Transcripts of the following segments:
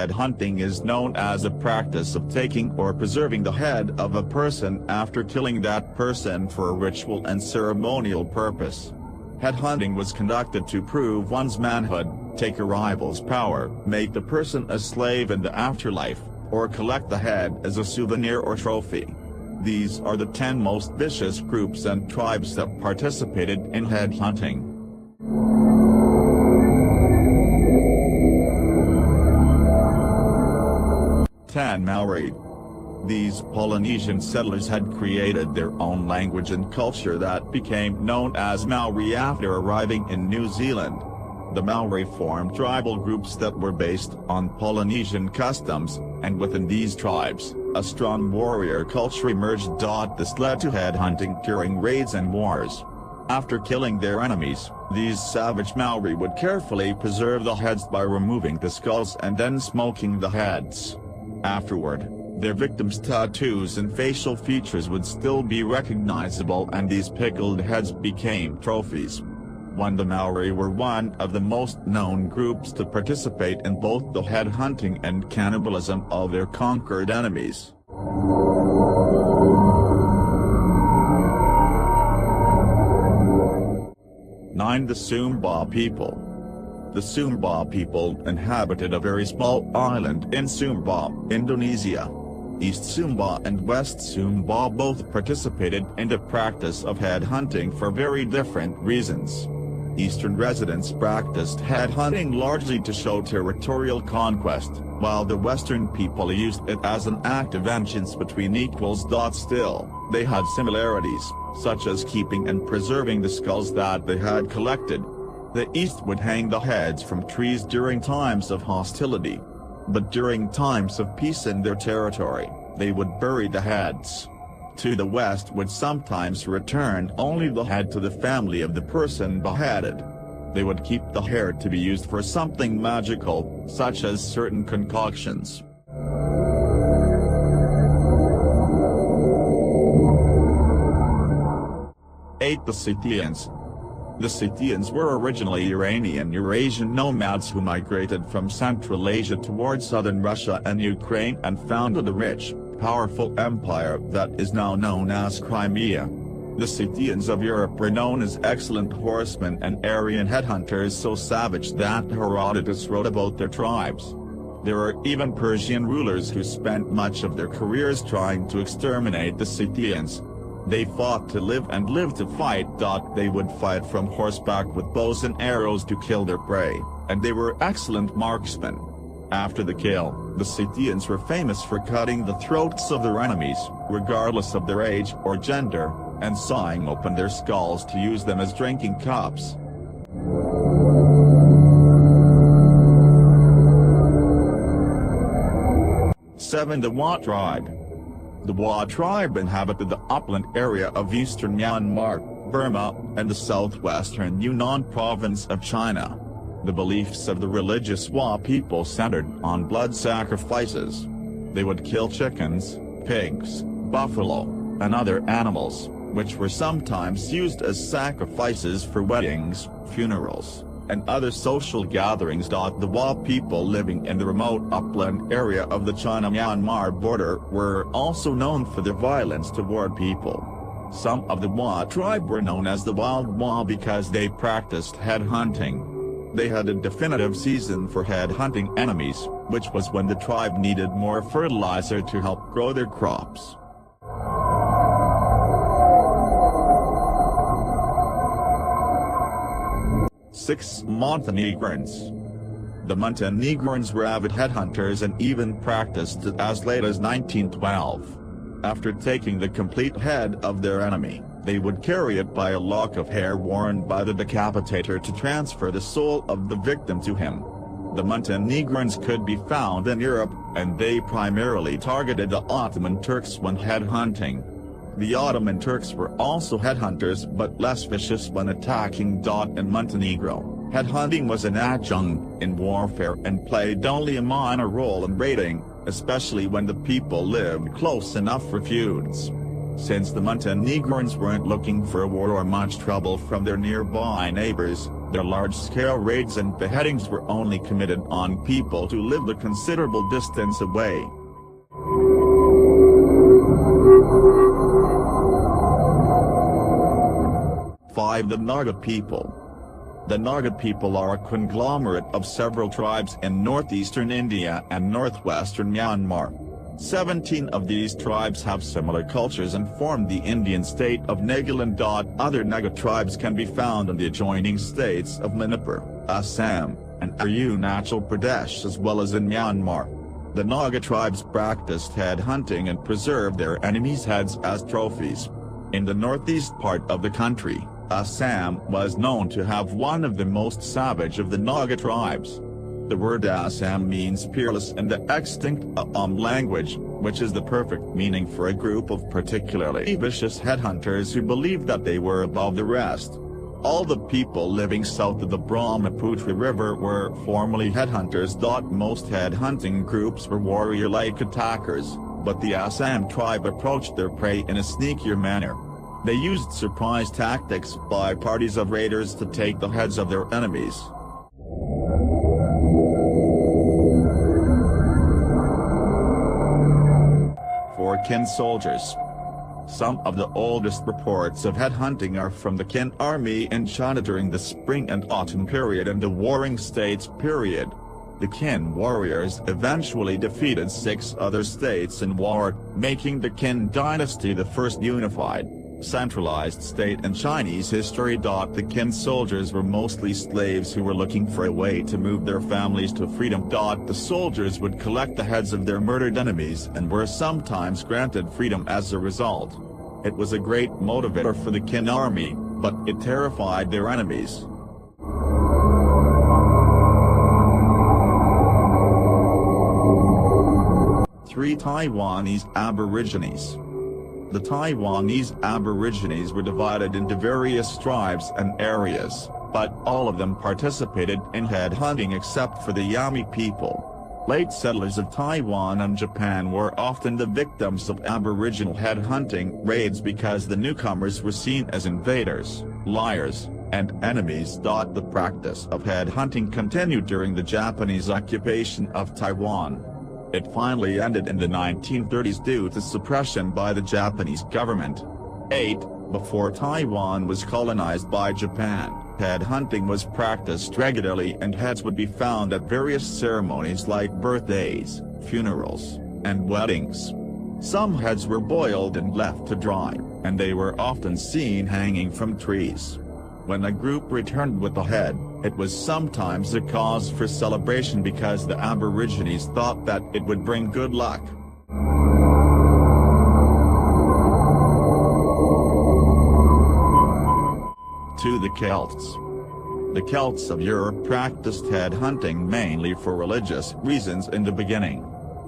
headhunting is known as a practice of taking or preserving the head of a person after killing that person for a ritual and ceremonial purpose. Headhunting was conducted to prove one's manhood, take a rival's power, make the person a slave in the afterlife, or collect the head as a souvenir or trophy. These are the 10 most vicious groups and tribes that participated in headhunting. 10 Maori. These Polynesian settlers had created their own language and culture that became known as Maori after arriving in New Zealand. The Maori formed tribal groups that were based on Polynesian customs, and within these tribes, a strong warrior culture emerged. This led to headhunting during raids and wars. After killing their enemies, these savage Maori would carefully preserve the heads by removing the skulls and then smoking the heads. Afterward, their victims' tattoos and facial features would still be recognizable, and these pickled heads became trophies. The Maori were one of the most known groups to participate in both the headhunting and cannibalism of their conquered enemies. 9. The Sumba People. The Sumba people inhabited a very small island in Sumba, Indonesia. East Sumba and West Sumba both participated in the practice of headhunting for very different reasons. Eastern residents practiced headhunting largely to show territorial conquest, while the Western people used it as an act of vengeance between equals. Still, they had similarities, such as keeping and preserving the skulls that they had collected. The East would hang the heads from trees during times of hostility. But during times of peace in their territory, they would bury the heads. To the West would sometimes return only the head to the family of the person beheaded. They would keep the hair to be used for something magical, such as certain concoctions. 8. The Scythians. The Scythians were originally Iranian Eurasian nomads who migrated from Central Asia towards southern Russia and Ukraine and founded a rich, powerful empire that is now known as Crimea. The Scythians of Europe were known as excellent horsemen and Aryan headhunters, so savage that Herodotus wrote about their tribes. There are even Persian rulers who spent much of their careers trying to exterminate the Scythians. They fought to live and lived to fight. They would fight from horseback with bows and arrows to kill their prey, and they were excellent marksmen. After the kill, the Scythians were famous for cutting the throats of their enemies, regardless of their age or gender, and sawing open their skulls to use them as drinking cups. 7. The Wa tribe. The Wa tribe inhabited the upland area of eastern Myanmar, Burma, and the southwestern Yunnan province of China. The beliefs of the religious Wa people centered on blood sacrifices. They would kill chickens, pigs, buffalo, and other animals, which were sometimes used as sacrifices for weddings, funerals, and other social gatherings. The Wa people living in the remote upland area of the China-Myanmar border were also known for their violence toward people. Some of the Wa tribe were known as the Wild Wa because they practiced headhunting. They had a definitive season for headhunting enemies, which was when the tribe needed more fertilizer to help grow their crops. 6. Montenegrins. The Montenegrins were avid headhunters and even practiced it as late as 1912. After taking the complete head of their enemy, they would carry it by a lock of hair worn by the decapitator to transfer the soul of the victim to him. The Montenegrins could be found in Europe, and they primarily targeted the Ottoman Turks when headhunting. The Ottoman Turks were also headhunters but less vicious when attacking. In Montenegro, headhunting was an adjunct in warfare and played only a minor role in raiding, especially when the people lived close enough for feuds. Since the Montenegrins weren't looking for a war or much trouble from their nearby neighbors, Their large-scale raids and beheadings were only committed on people who lived a considerable distance away. The Naga People. The Naga people are a conglomerate of several tribes in northeastern India and northwestern Myanmar. 17 of these tribes have similar cultures and form the Indian state of Nagaland. Other Naga tribes can be found in the adjoining states of Manipur, Assam, and Arunachal Pradesh as well as in Myanmar. The Naga tribes practiced head hunting and preserved their enemies' heads as trophies. In the northeast part of the country, Assam was known to have one of the most savage of the Naga tribes. The word Assam means peerless in the extinct language, which is the perfect meaning for a group of particularly vicious headhunters who believed that they were above the rest. All the people living south of the Brahmaputra River were formerly headhunters. Most headhunting groups were warrior-like attackers, but the Assam tribe approached their prey in a sneakier manner. They used surprise tactics by parties of raiders to take the heads of their enemies. For Qin Soldiers. Some of the oldest reports of headhunting are from the Qin army in China during the spring and autumn period and the Warring States period. The Qin warriors eventually defeated 6 other states in war, making the Qin dynasty the first unified, centralized state in Chinese history. The Qin soldiers were mostly slaves who were looking for a way to move their families to freedom. The soldiers would collect the heads of their murdered enemies and were sometimes granted freedom as a result. It was a great motivator for the Qin army, but it terrified their enemies. Taiwanese Aborigines. The Taiwanese Aborigines were divided into various tribes and areas, but all of them participated in headhunting except for the Yami people. Late settlers of Taiwan and Japan were often the victims of Aboriginal headhunting raids because the newcomers were seen as invaders, liars, and enemies. The practice of headhunting continued during the Japanese occupation of Taiwan. It finally ended in the 1930s due to suppression by the Japanese government. Before Taiwan was colonized by Japan, headhunting was practiced regularly and heads would be found at various ceremonies like birthdays, funerals, and weddings. Some heads were boiled and left to dry, and they were often seen hanging from trees. When a group returned with a head, it was sometimes a cause for celebration because the Aborigines thought that it would bring good luck. The Celts. The Celts of Europe practiced headhunting mainly for religious reasons in the beginning.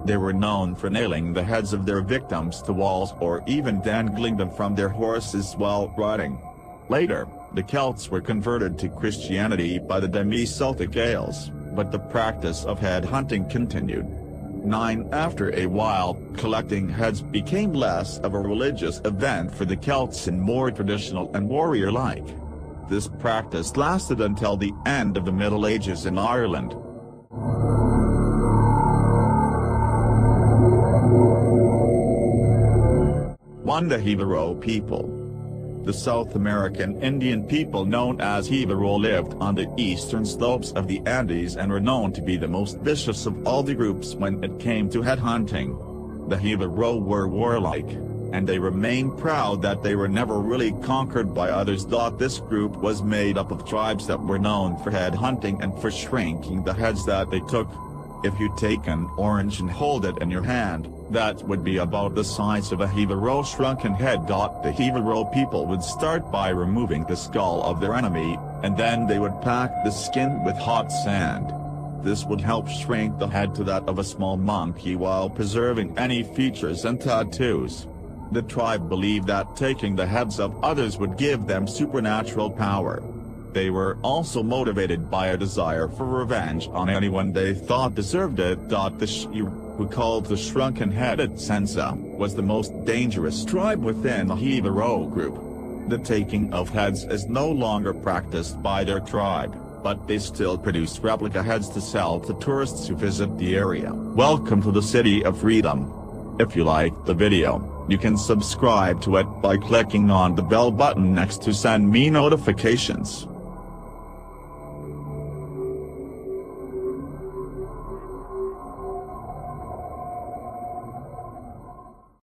They were known for nailing the heads of their victims to walls or even dangling them from their horses while riding. Later, the Celts were converted to Christianity by the demi-Celtic Gaels, but the practice of headhunting continued. After a while, collecting heads became less of a religious event for the Celts and more traditional and warrior-like. This practice lasted until the end of the Middle Ages in Ireland. The Jivaro People. The South American Indian people known as Jivaro lived on the eastern slopes of the Andes and were known to be the most vicious of all the groups when it came to headhunting. The Jivaro were warlike, and they remained proud that they were never really conquered by others. This group was made up of tribes that were known for headhunting and for shrinking the heads that they took. If you take an orange and hold it in your hand, that would be about the size of a Jivaro shrunken head. The Jivaro people would start by removing the skull of their enemy, and then they would pack the skin with hot sand. This would help shrink the head to that of a small monkey while preserving any features and tattoos. The tribe believed that taking the heads of others would give them supernatural power. They were also motivated by a desire for revenge on anyone they thought deserved it. The Shi, who called the shrunken-headed Sensa, was the most dangerous tribe within the Jivaro group. The taking of heads is no longer practiced by their tribe, but they still produce replica heads to sell to tourists who visit the area. Welcome to the city of Freedom. If you liked the video, you can subscribe to it by clicking on the bell button next to send me notifications.